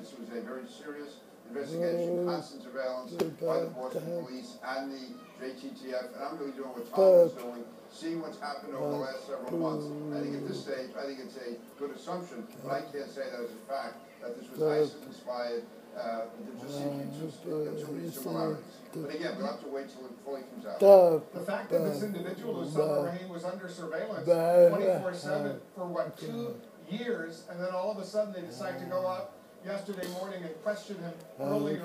this was a very serious investigation, constant surveillance by the Boston Police and the JTTF, and I'm really doing what Tom was doing, seeing what's happened over the last several months. I think at this stage, I think it's a good assumption, but I can't say that as a fact, that this was ISIS-inspired. There just seems to be too many similarities. But again, we'll have to wait till it fully comes out. The fact that this individual, Osama Rahim, was under surveillance 24/7 for, what, 2 years, and then all of a sudden they decide to go out yesterday morning and question him early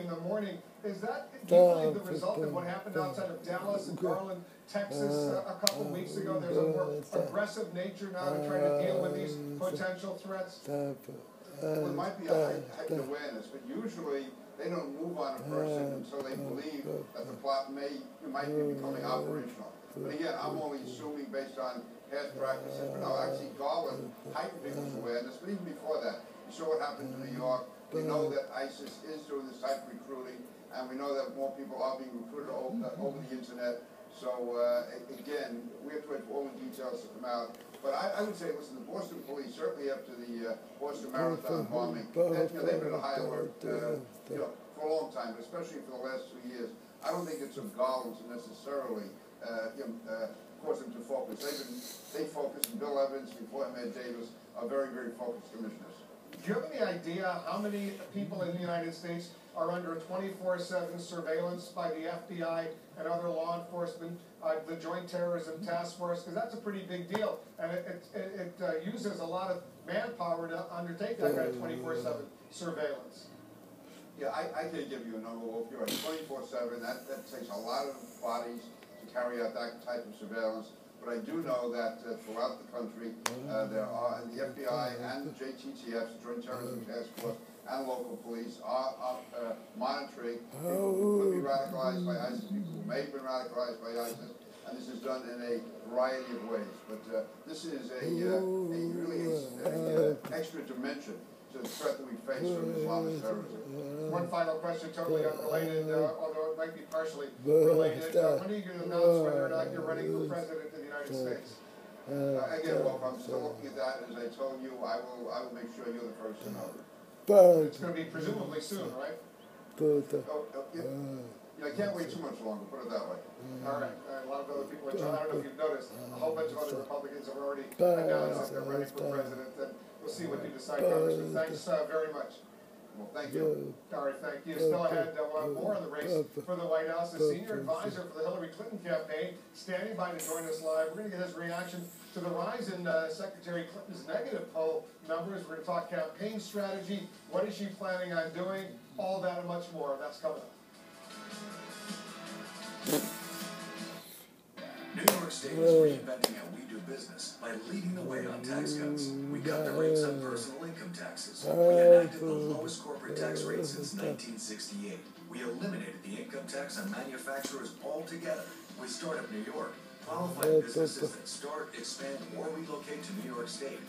in the morning. Is that, do you believe, the result of what happened outside of Dallas and Garland, Texas a couple of weeks ago? There's a more aggressive nature now to try to deal with these potential threats? Well, it might be a heightened awareness, but usually they don't move on a person until they believe that the plot might be becoming operational. But again, I'm only assuming based on past practices. But no, actually Garland heightened people's awareness, but even before that, you saw what happened in New York. We know that ISIS is doing this type of recruiting, and we know that more people are being recruited over the internet. So again, we have to wait for all the details to come out. But I would say, listen, the Boston police, certainly after the Boston Marathon bombing, they've been at a high alert for a long time, but especially for the last 2 years. I don't think it's of Garland to necessarily cause them to focus. They focus, and Bill Evans, before Ed Davis, are very, very focused commissioners. Do you have any idea how many people in the United States are under 24/7 surveillance by the FBI and other law enforcement, the Joint Terrorism Task Force? Because that's a pretty big deal, and it uses a lot of manpower to undertake that kind of 24/7 surveillance. Yeah, I can't give you a number. Well, if you're at 24/7, that takes a lot of bodies to carry out that type of surveillance. But I do know that throughout the country, there are the FBI and the JTTF, the Joint Terrorism Task Force, and local police are monitoring people who could be radicalized by ISIS, people who may have been radicalized by ISIS, and this is done in a variety of ways. But this is a really extra dimension to the threat that we face from Islamic terrorism. One final question, totally unrelated, although it might be partially related. When are you going to announce whether or not you're running for president of the United States? Again, well, I'm still looking at that. As I told you, I will make sure you're the first to know. It's going to be presumably soon, right? I can't wait too much longer, put it that way. All right. A lot of other people are trying. I don't know if you've noticed, a whole bunch of other Republicans have already announced that they're running for president. And we'll see what you decide, Congressman. Thanks very much. Well, thank you. All right, thank you. Still ahead, we'll have more on the race for the White House. The senior advisor for the Hillary Clinton campaign standing by to join us live. We're going to get his reaction to the rise in Secretary Clinton's negative poll numbers. We're going to talk campaign strategy. What is she planning on doing? All that and much more. That's coming up. New York State is reinventing how we do business by leading the way on tax cuts. We cut the rates on personal income taxes. We enacted the lowest corporate tax rate since 1968. We eliminated the income tax on manufacturers altogether. We Startup New York, qualified businesses that start, expand, or relocate to New York State.